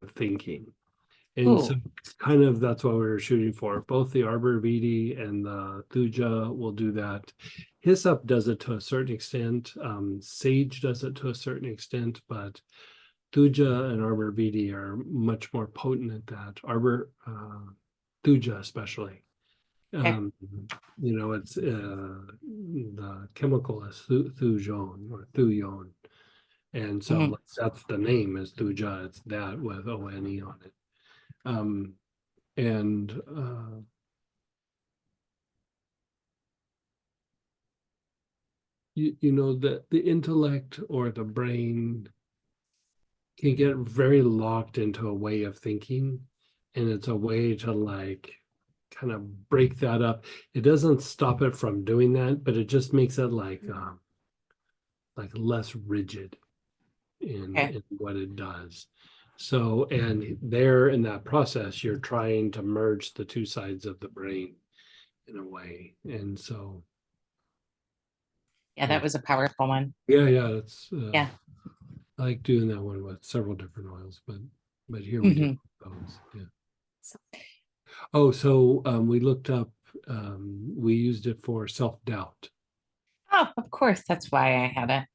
of thinking. And so Ooh, kind of that's what we were shooting for. Both the Arbor Vitae and the Thuja will do that. Hyssop does it to a certain extent. Sage does it to a certain extent, but Thuja and Arbor Vitae are much more potent at that. Thuja especially. okay. Um, it's the chemical is thujon or thuyon. And so Mhm. like, that's the name is Thuja. It's that with ONE on it. Um, and you know that the intellect or the brain can get very locked into a way of thinking, and it's a way to like kind of break that up. It doesn't stop it from doing that, but it just makes it like less rigid Okay. in what it does. So, and there in that process, you're trying to merge the two sides of the brain in a way. And so, Yeah, uh, that was a powerful one. yeah, it's Yeah. I like doing that one with several different oils, but here we did Hmm. those. Yeah. Oh, so we looked up. We used it for self-doubt. Oh, of course, that's why I had it.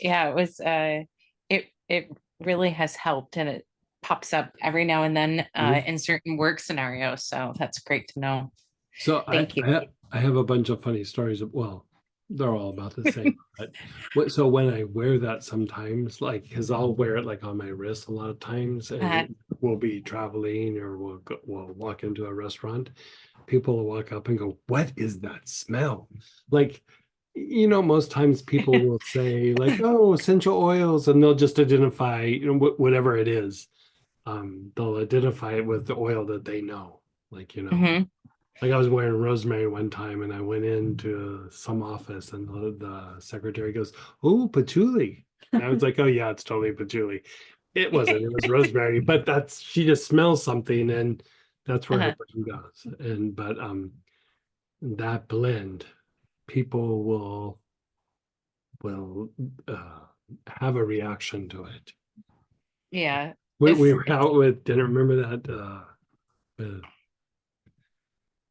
Yeah, it was it really has helped and it pops up every now and then Mhm. in certain work scenarios. So that's great to know. So Thank you. I have a bunch of funny stories. Well, they're all about the same. But so when I wear that sometimes, like, because I'll wear it like on my wrist a lot of times, Uh, and we'll be traveling or we'll walk into a restaurant. People will walk up and go, "What is that smell?" Like, most times people will say like, "Oh, essential oils," and they'll just identify, whatever it is. They'll identify it with the oil that they know. Like, mhm. like I was wearing rosemary one time and I went into some office and the secretary goes, "Oh, patchouli." And I was like, "Oh yeah, it's totally patchouli." It wasn't, it was rosemary, but she just smells something and that's where her Uh-huh. brain goes. And but that blend, people will have a reaction to it. Yeah, We were out with dinner, remember that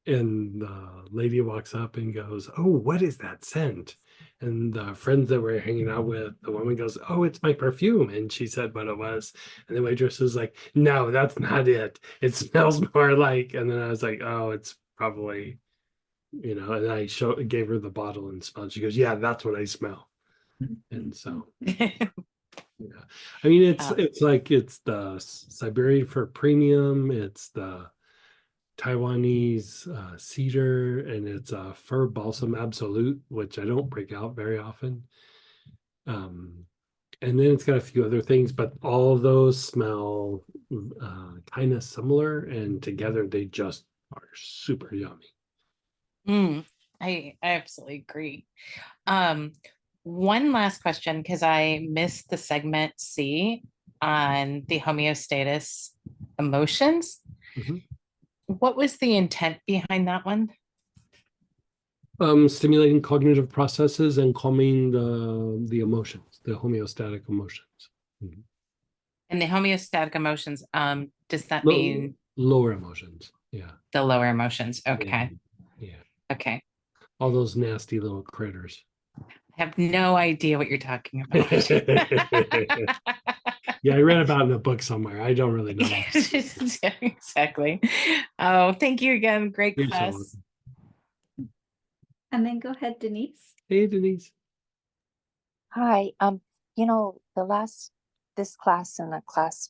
and the lady walks up and goes, "Oh, what is that scent?" And the friends that we're hanging out with, the woman goes, "Oh, it's my perfume." And she said what it was. And the waitress was like, "No, that's not it. It smells more like." And then I was like, "Oh, it's probably, and gave her the bottle and smelled. She goes, "Yeah, that's what I smell." And so, yeah. I mean, Oh, it's the Siberian for premium. It's the Taiwanese cedar, and it's a fir balsam absolute, which I don't break out very often. Um, and then it's got a few other things, but all of those smell kind of similar, and together they just are super yummy. mm, I absolutely agree. Um, One last question because I missed the segment C on the homeostasis emotions. Mhm. What was the intent behind that one? Stimulating cognitive processes and calming the emotions, the homeostatic emotions. Mhm. And the homeostatic emotions, does that Low, mean lower emotions. Yeah. the lower emotions? Yeah. Okay. Yeah. Okay. All those nasty little critters. I have no idea what you're talking about. Yeah, I read about it in a book somewhere. I don't really know. Yeah, exactly. Oh, thank you again. Great You're so class. welcome. And then go ahead, Denise. Hey, Denise. Hi. The last this class and the class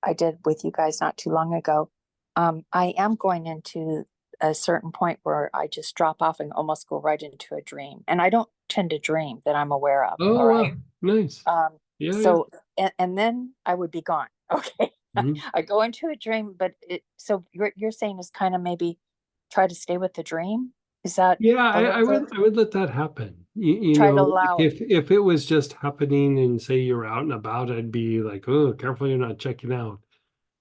I did with you guys not too long ago, I am going into a certain point where I just drop off and almost go right into a dream. And I don't tend to dream that I'm aware of. Oh, All right. wow. Nice. Yeah, yeah. So and then I would be gone. Okay. Mhm. I go into a dream, but so you're saying is kind of maybe try to stay with the dream? Is that Yeah, a little bit? I would let that happen. Try to allow it. If it was just happening and say you're out and about, I'd be like, oh, careful you're not checking out.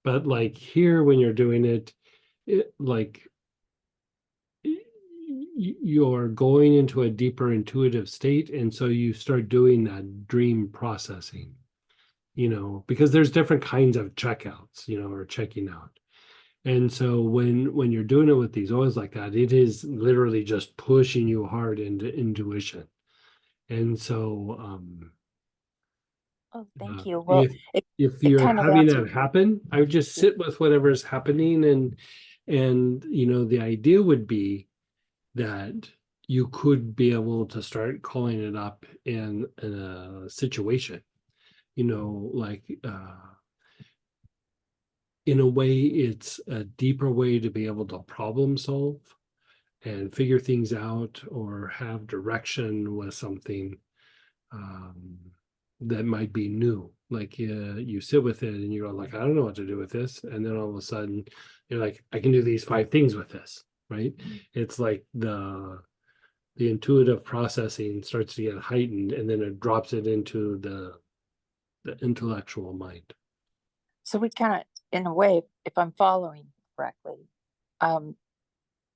But like here, when you're doing it, like you're going into a deeper intuitive state, and so you start doing that dream processing. because there's different kinds of checkouts, or checking out. And so when you're doing it with these oils like that, it is literally just pushing you hard into intuition. And so Oh, uh, thank you. Well, if it you're kind of having answered. that happen, I would just sit with whatever's happening, and the idea would be that you could be able to start calling it up in a situation, like in a way, it's a deeper way to be able to problem solve and figure things out or have direction with something um, that might be new. Like you sit with it and you're like, I don't know what to do with this. And then all of a sudden you're like, I can do these 5 things with this, right? It's like the intuitive processing starts to get heightened, and then it drops it into the intellectual mind. So we kind of, in a way, if I'm following correctly, um,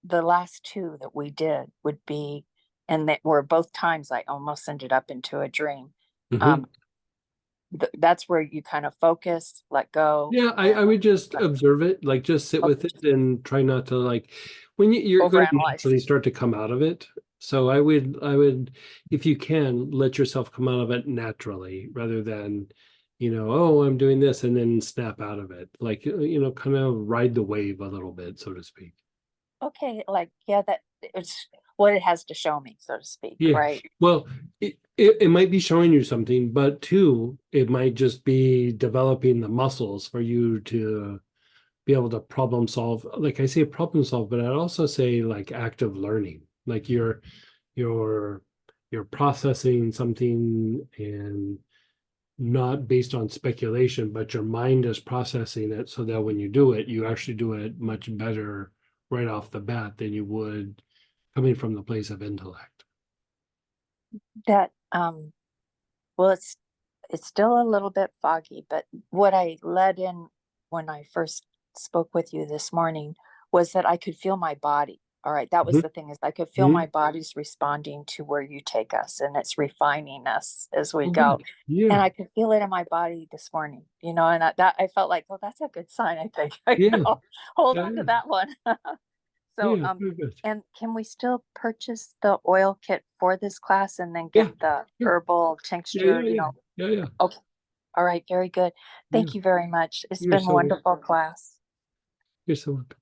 the last 2 that we did would be, and that were both times I almost ended up into a dream. Mhm. That's where you kind of focus, let go. Yeah, I would just Right. observe it, like just sit with it and try not to, like, when you're going to Overanalyze. naturally start to come out of it. So I would, if you can, let yourself come out of it naturally rather than, oh, I'm doing this and then snap out of it. Like, kind of ride the wave a little bit, so to speak. Okay, like, yeah, that it's what it has to show me, so to speak, Yeah. right? Well, it might be showing you something, but too, it might just be developing the muscles for you to be able to problem solve. Like I say problem solve, but I'd also say like active learning. Like you're processing something, and not based on speculation, but your mind is processing it so that when you do it, you actually do it much better right off the bat than you would coming from the place of intellect. That well, it's still a little bit foggy, but what I led in when I first spoke with you this morning was that I could feel my body. All right, that was Mhm. the thing, is I could feel Mhm. my body's responding to where you take us, and it's refining us as we Oh, go. good. And Yeah. I could feel it in my body this morning, and that I felt like, oh, that's a good sign, I think. Yeah. Hold Yeah. on to that one. So, Yeah. Very good. and can we still purchase the oil kit for this class and then Yeah. get the Sure. herbal Yeah. tincture, Yeah. Yeah. Yeah. Yeah. Okay. All right. Very good. Yeah. Thank you very much. It's You're been so welcome. wonderful class. You're so welcome.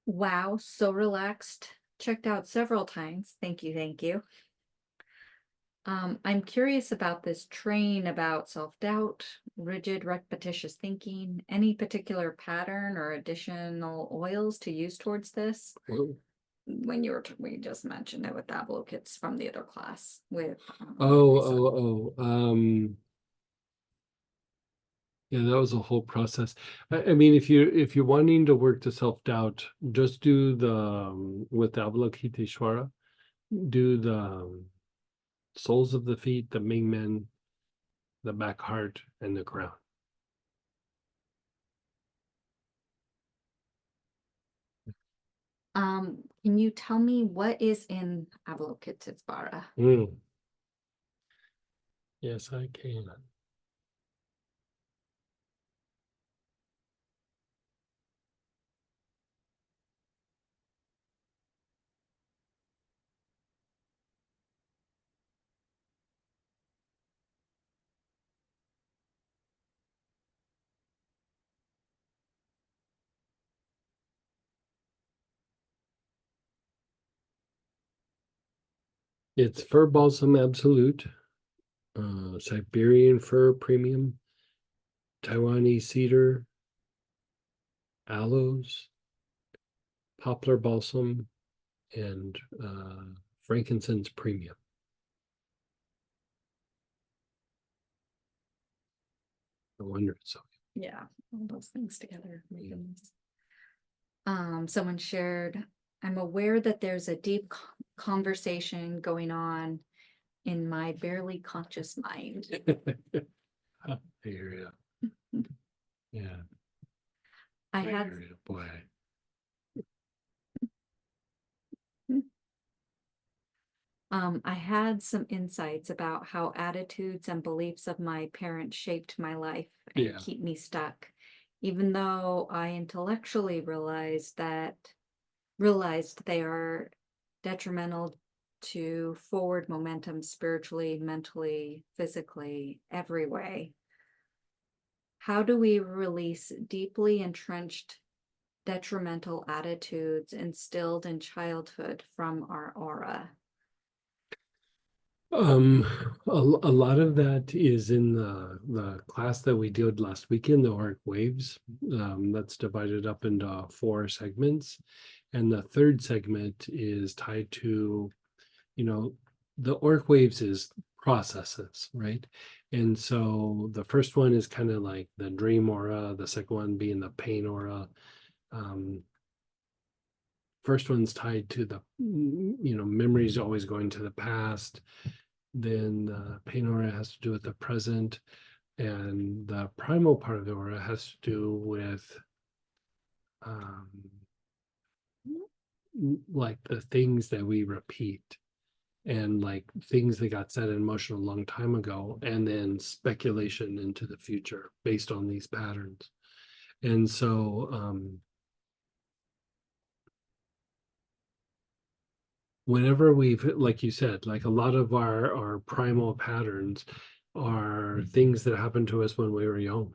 Wow, so relaxed. Checked out several times. Thank you, thank you. I'm curious about this train about self-doubt, rigid, repetitious thinking. Any particular pattern or additional oils to use towards this? Well, When we just mentioned it with the Avlo kits from the other class with. Yeah, that was a whole process. I mean, if you're wanting to work to self-doubt, just do the with the Avalokiteshvara, do the soles of the feet, the Mingmen, the back heart, and the crown. Can you tell me what is in Avalokiteshvara? Yes, I can. It's fir balsam absolute, Siberian fir premium, Taiwanese cedar, aloes, poplar balsam, and frankincense premium. No wonder it's so. Yeah, all those things together. Making this. Someone shared, I'm aware that there's a deep conversation going on in my barely conscious mind. I hear you. Yeah, I I had hear you, boy. I had some insights about how attitudes and beliefs of my parents shaped my life and Yeah. keep me stuck. Even though I intellectually realized they are detrimental to forward momentum spiritually, mentally, physically, every way. How do we release deeply entrenched detrimental attitudes instilled in childhood from our aura? Um, a lot of that is in the class that we did last weekend, the Auric Waves. That's divided up into 4 segments. And the third segment is tied to, the Auric Waves is processes, right? And so the first one is kind of like the dream aura, the second one being the pain aura. First one's tied to the, memories always going to the past. Then the pain aura has to do with the present, and the primal part of the aura has to do with like the things that we repeat, and like things that got said in motion a long time ago, and then speculation into the future based on these patterns. And so whenever we've, like you said, like a lot of our primal patterns are things that happened to us when we were young,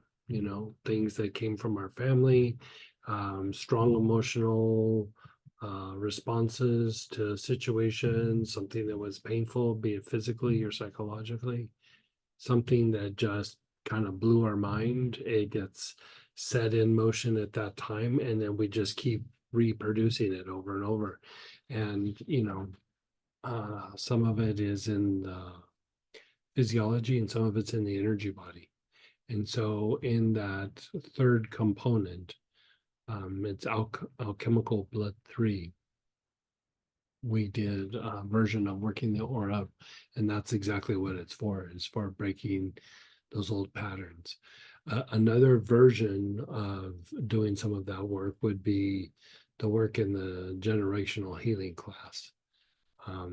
things that came from our family, strong emotional responses to situations, something that was painful, be it physically or psychologically, something that just kind of blew our mind. It gets set in motion at that time, and then we just keep reproducing it over and over. And some of it is in the physiology and some of it's in the energy body. And so in that third component, it's alchemical blood 3. We did a version of working the aura, and that's exactly what it's for, is for breaking those old patterns. Another version of doing some of that work would be the work in the generational healing class.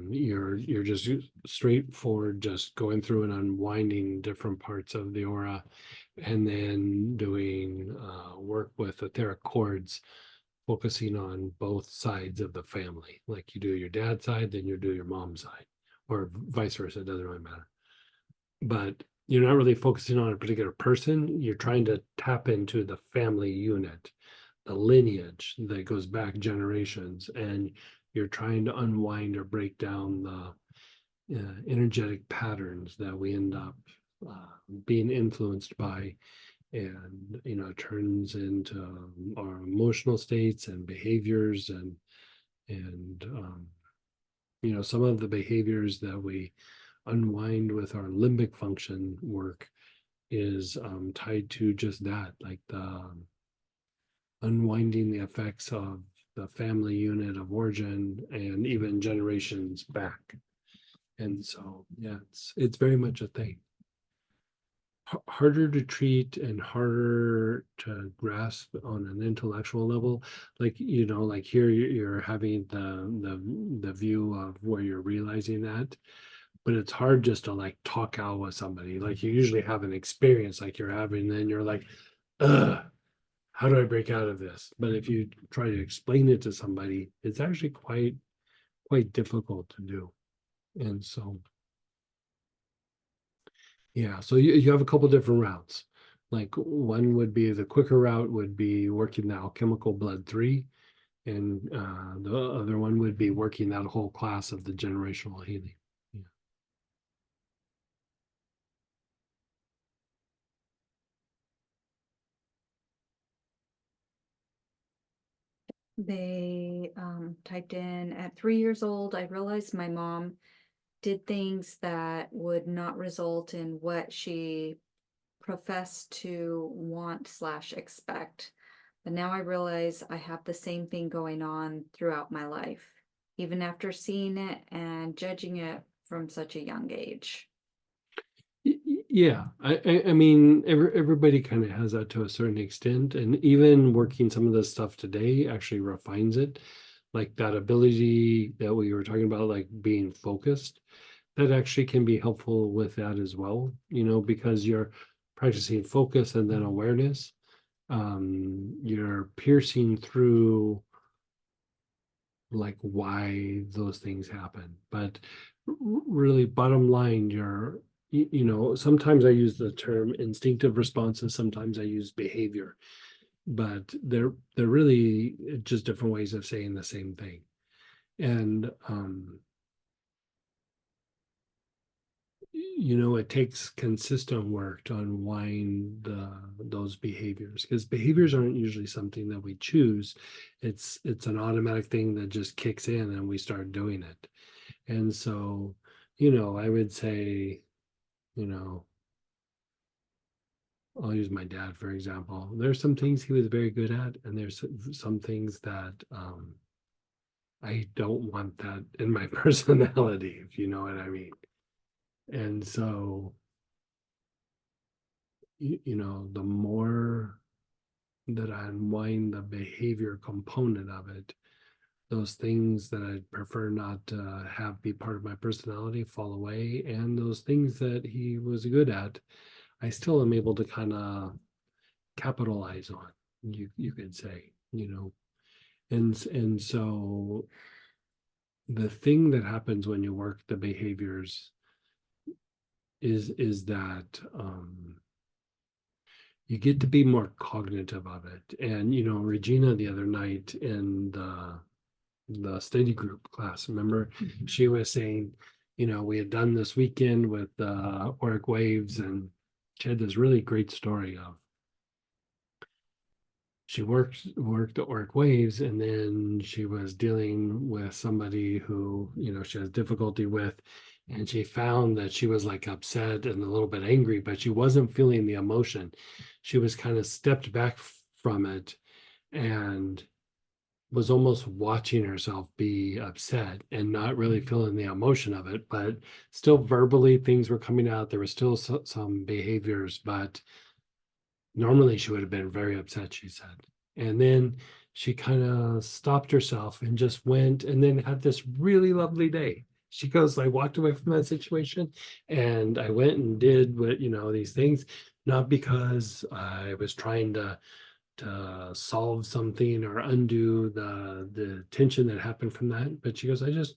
You're just straightforward, just going through and unwinding different parts of the aura, and then doing work with etheric cords, focusing on both sides of the family. Like you do your dad's side, then you do your mom's side, or vice versa. It doesn't really matter. But you're not really focusing on a particular person. You're trying to tap into the family unit, the lineage that goes back generations, and you're trying to unwind or break down the energetic patterns that we end up being influenced by, and turns into our emotional states and behaviors, and some of the behaviors that we unwind with our limbic function work is tied to just that, like the unwinding the effects of the family unit of origin and even generations back. And so, yeah, it's very much a thing. Harder to treat and harder to grasp on an intellectual level. Like, like here you're having the view of where you're realizing that, but it's hard just to like talk out with somebody. Like you usually have an experience like you're having, then you're like, how do I break out of this? But if you try to explain it to somebody, it's actually quite difficult to do. And so, yeah, so you have a couple different routes. Like one would be, the quicker route would be working the alchemical blood 3, and the other one would be working that whole class of the generational healing. Yeah. They typed in, at 3 years old, I realized my mom did things that would not result in what she professed to want/expect. But now I realize I have the same thing going on throughout my life, even after seeing it and judging it from such a young age. Yeah, I mean, everybody kind of has that to a certain extent, and even working some of this stuff today actually refines it. like that ability that we were talking about, like being focused, that actually can be helpful with that as well, because you're practicing focus and then awareness. You're piercing through like why those things happen. But really, bottom line, sometimes I use the term instinctive responses, sometimes I use behavior, but they're really just different ways of saying the same thing. And it takes consistent work to unwind those behaviors, because behaviors aren't usually something that we choose. It's an automatic thing that just kicks in and we start doing it. And so, I would say, I'll use my dad, for example. There's some things he was very good at, and there's some things that I don't want that in my personality, if you know what I mean. And so, the more that I unwind the behavior component of it, those things that I prefer not to have be part of my personality fall away. And those things that he was good at, I still am able to kind of capitalize on, you could say, and so the thing that happens when you work the behaviors is that you get to be more cognitive of it. And Regina the other night in the study group class, remember, she was saying, we had done this weekend with Auric Waves, and she had this really great story of she worked the Auric Waves, and then she was dealing with somebody who she has difficulty with, and she found that she was like upset and a little bit angry, but she wasn't feeling the emotion. She was kind of stepped back from it and was almost watching herself be upset and not really feeling the emotion of it, but still verbally things were coming out. There were still some behaviors, but normally she would have been very upset, she said. And then she kind of stopped herself and just went and then had this really lovely day. She goes, I walked away from that situation and I went and did what, these things, not because I was trying to solve something or undo the tension that happened from that. But she goes, I just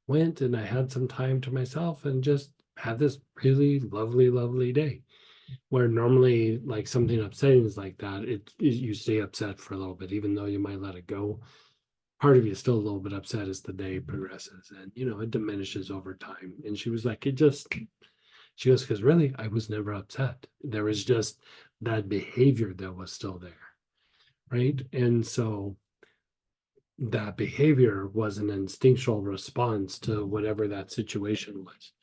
went and I had some time to myself and just had this really lovely, lovely day. Where normally, like something upsetting is like that, you stay upset for a little bit, even though you might let it go. Part of you is still a little bit upset as the day progresses, and it diminishes over time. And she was like, she goes, because really, I was never upset. There was just that behavior that was still there, right? And so that behavior was an instinctual response to whatever that situation was.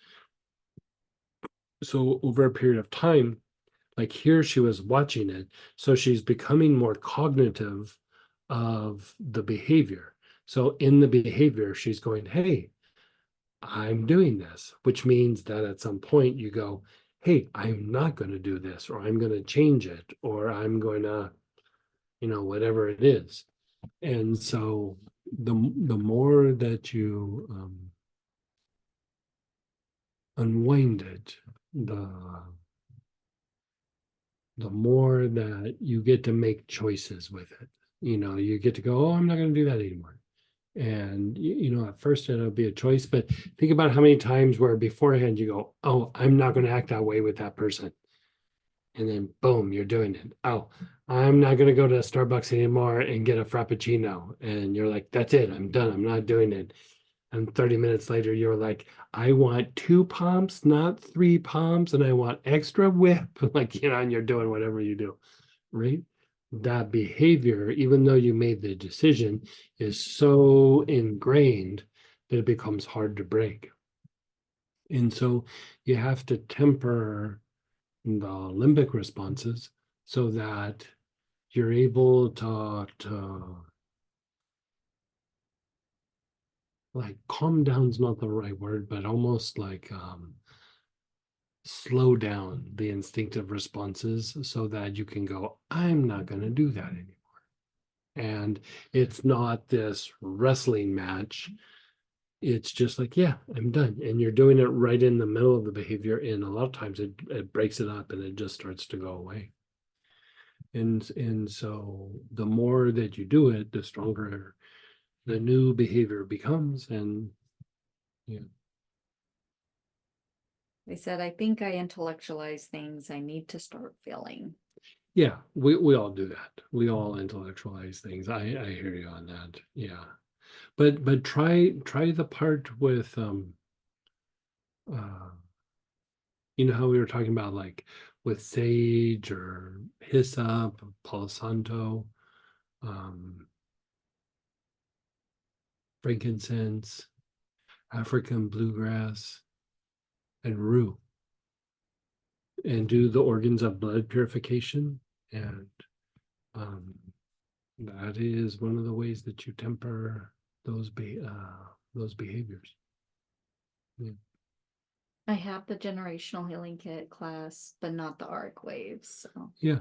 So over a period of time, like here she was watching it, so she's becoming more cognitive of the behavior. So in the behavior, she's going, hey, I'm doing this, which means that at some point you go, hey, I'm not going to do this, or I'm going to change it, or I'm going to, whatever it is. And so the more that you unwind it, the more that you get to make choices with it. You get to go, oh, I'm not going to do that anymore. And, at first it'll be a choice, but think about how many times where beforehand you go, oh, I'm not going to act that way with that person. And then boom, you're doing it. Oh, I'm not going to go to Starbucks anymore and get a Frappuccino. And you're like, that's it. I'm done. I'm not doing it. And 30 minutes later, you're like, I want 2 pumps, not 3 pumps, and I want extra whip. Like, and you're doing whatever you do, right? That behavior, even though you made the decision, is so ingrained that it becomes hard to break. And so you have to temper the limbic responses so that you're able to like calm down's not the right word, but almost like slow down the instinctive responses so that you can go, I'm not going to do that anymore. And it's not this wrestling match. It's just like, yeah, I'm done. And you're doing it right in the middle of the behavior. And a lot of times it breaks it up and it just starts to go away. And so the more that you do it, the stronger the new behavior becomes. And They said, I think I intellectualize things. I need to start feeling. yeah, we all do that. We all intellectualize things. I hear you on that. Yeah. But try the part with uh you know how we were talking about like with sage or hyssop, Palo Santo, um frankincense, African bluegrass, and rue, and do the organs of blood purification. And um that is one of the ways that you temper those behaviors. I have the generational healing kit class, but not the arc waves. So Yeah.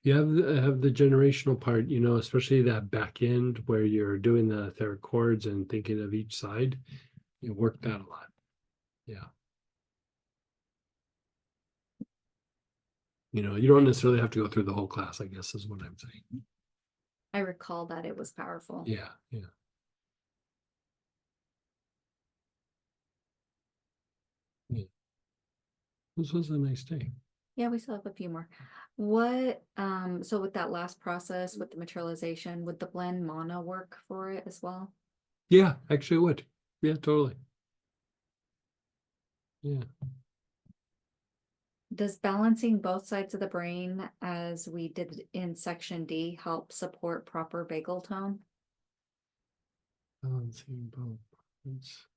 You have the generational part, you know, especially that back end where you're doing the etheric chords and thinking of each side. You work that a lot. Yeah. You know, you don't necessarily have to go through the whole class, I guess is what I'm saying. I recall that it was powerful. Yeah, yeah. Yeah. This was a nice day. Yeah, we still have a few more. What, so with that last process with the materialization, would the blend mana work for it as well? Yeah, actually it would. Yeah, totally. Yeah. Does balancing both sides of the brain as we did in section D help support proper vagal tone? Balancing both parts.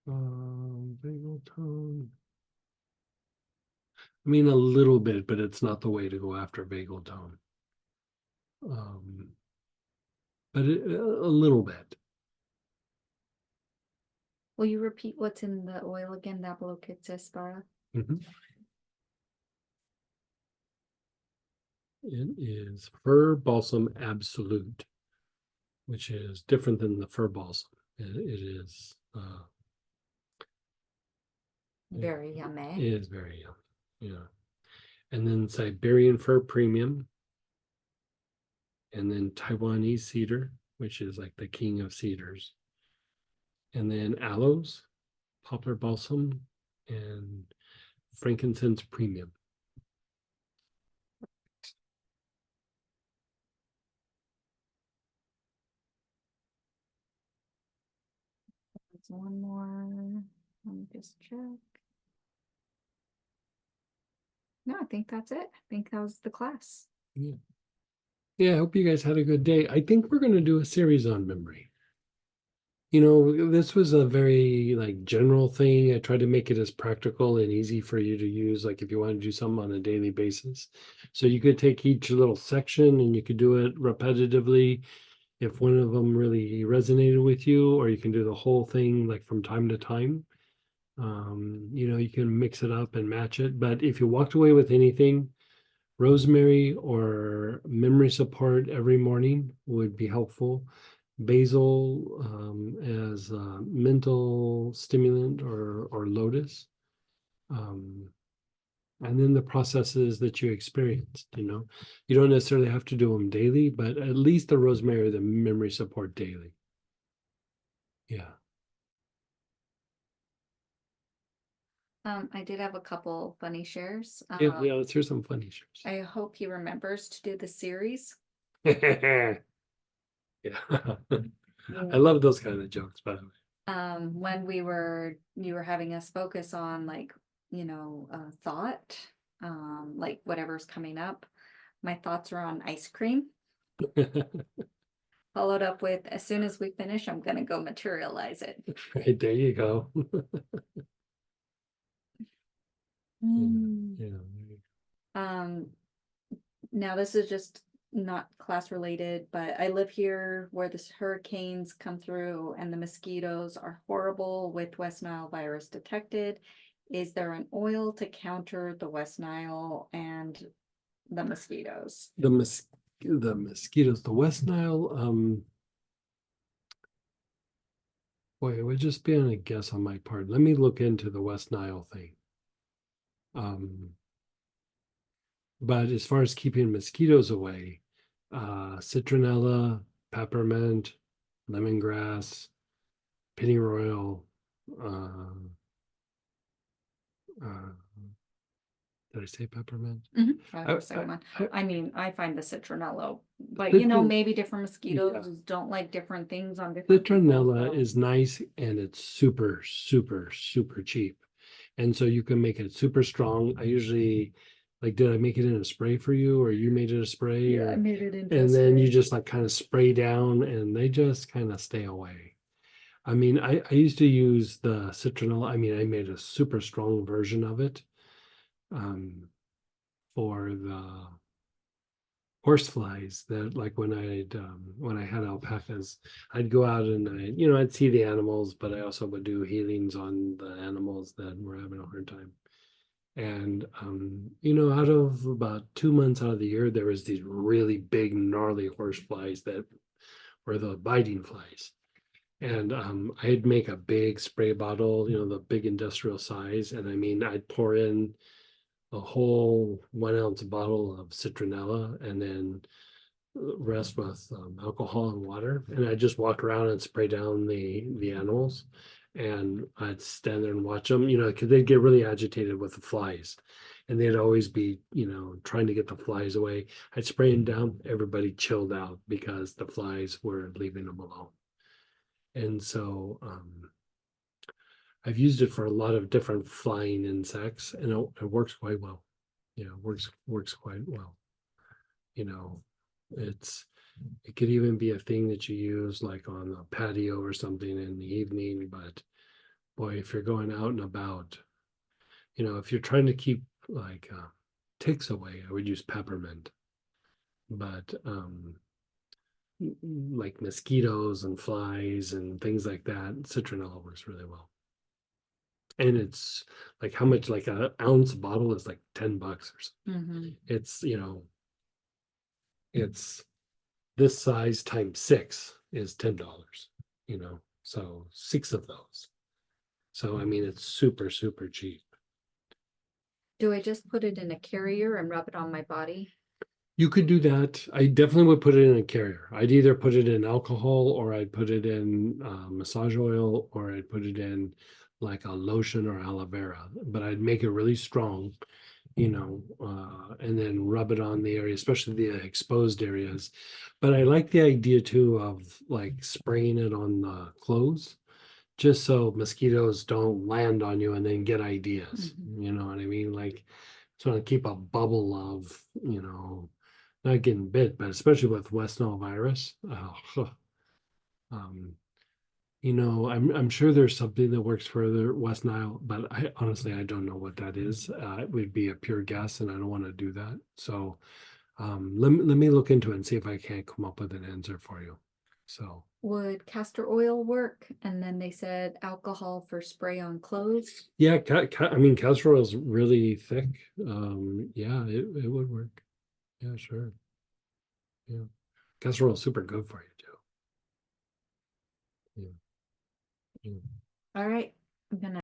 Vagal tone. I mean, a little bit, but it's not the way to go after vagal tone. But a little bit. Will you repeat what's in the oil again, Nabalochitsis? Mhm. It is fir balsam absolute, which is different than the fir balsam. It is Very yummy. it is very yummy. Yeah. And then Siberian fir premium. And then Taiwanese cedar, which is like the king of cedars. And then aloes, poplar balsam, and frankincense premium. There's one more. Let me just check. No, I think that's it. I think that was the class. Yeah. Yeah, I hope you guys had a good day. I think we're going to do a series on memory. You know, this was a very like general thing. I tried to make it as practical and easy for you to use, like if you want to do something on a daily basis. So you could take each little section and you could do it repetitively if one of them really resonated with you, or you can do the whole thing like from time to time. You know, you can mix it up and match it. But if you walked away with anything, rosemary or memory support every morning would be helpful. Basil as a mental stimulant or lotus. And then the processes that you experienced, you know, you don't necessarily have to do them daily, but at least the rosemary or the memory support daily. Yeah. I did have a couple funny shares. Yeah, let's hear some funny shares. I hope he remembers to do the series. Yeah. I love those kind of jokes, by the way. When you were having us focus on like, thought, like whatever's coming up. My thoughts are on ice cream. Followed up with, as soon as we finish, I'm gonna go materialize it. Right, there you go. Mm. Yeah. Now this is just not class related, but I live here where the hurricanes come through and the mosquitoes are horrible with West Nile virus detected. Is there an oil to counter the West Nile and the mosquitoes. The mosquitoes, the West Nile, boy, it would just be a guess on my part. Let me look into the West Nile thing. But as far as keeping mosquitoes away, citronella, peppermint, lemongrass, pennyroyal, did I say peppermint? That I- was the second one. I mean, I find the citronella, but Citron- maybe different mosquitoes don't like different things on different. people, Citronella so- is nice and it's super, super, super cheap. And so you can make it super strong. I usually, like, did I make it in a spray for you or you made it a spray? Yeah, I or, made it into. and then you just like kind of spray down and they just kind of stay away. I mean, I used to use the citronella. I mean, I made a super strong version of it for the horse flies that like when I had alpacas, I'd go out and I'd see the animals, but I also would do healings on the animals that were having a hard time. And out of about 2 months out of the year, there was these really big, gnarly horse flies that were the biting flies. And I'd make a big spray bottle, the big industrial size, and I mean I'd pour in a whole 1 ounce bottle of citronella and then rest with alcohol and water. And I just walk around and spray down the animals. And I'd stand there and watch them, because they'd get really agitated with the flies. And they'd always be, trying to get the flies away. I'd spray them down. Everybody chilled out because the flies were leaving them alone. And so I've used it for a lot of different flying insects, and it works quite well. Works quite well. It could even be a thing that you use like on a patio or something in the evening. But boy, if you're going out and about, if you're trying to keep like ticks away, I would use peppermint. But like mosquitoes and flies and things like that, citronella works really well. And it's like how much, like an ounce bottle is like $10 or something. It's it's this size times 6 is $10, so 6 of those. So I mean it's super, super cheap. Do I just put it in a carrier and rub it on my body? You could do that. I definitely would put it in a carrier. I'd either put it in alcohol or I'd put it in massage oil or I'd put it in like a lotion or aloe vera, but I'd make it really strong, and then rub it on the area, especially the exposed areas. But I like the idea too of like spraying it on the clothes, just so mosquitoes don't land on you and then get ideas. You know what I mean? Like, sort of keep a bubble of, not getting bit, but especially with West Nile virus. I'm sure there's something that works for the West Nile, but I honestly I don't know what that is. It would be a pure guess, and I don't want to do that. So let me look into it and see if I can't come up with an answer for you. So Would castor oil work? And then they said alcohol for spray on clothes. yeah, I mean castor oil is really thick. Yeah, it would work. Yeah, sure. Yeah, castor oil is super good for you too. Yeah. All right, I'm gonna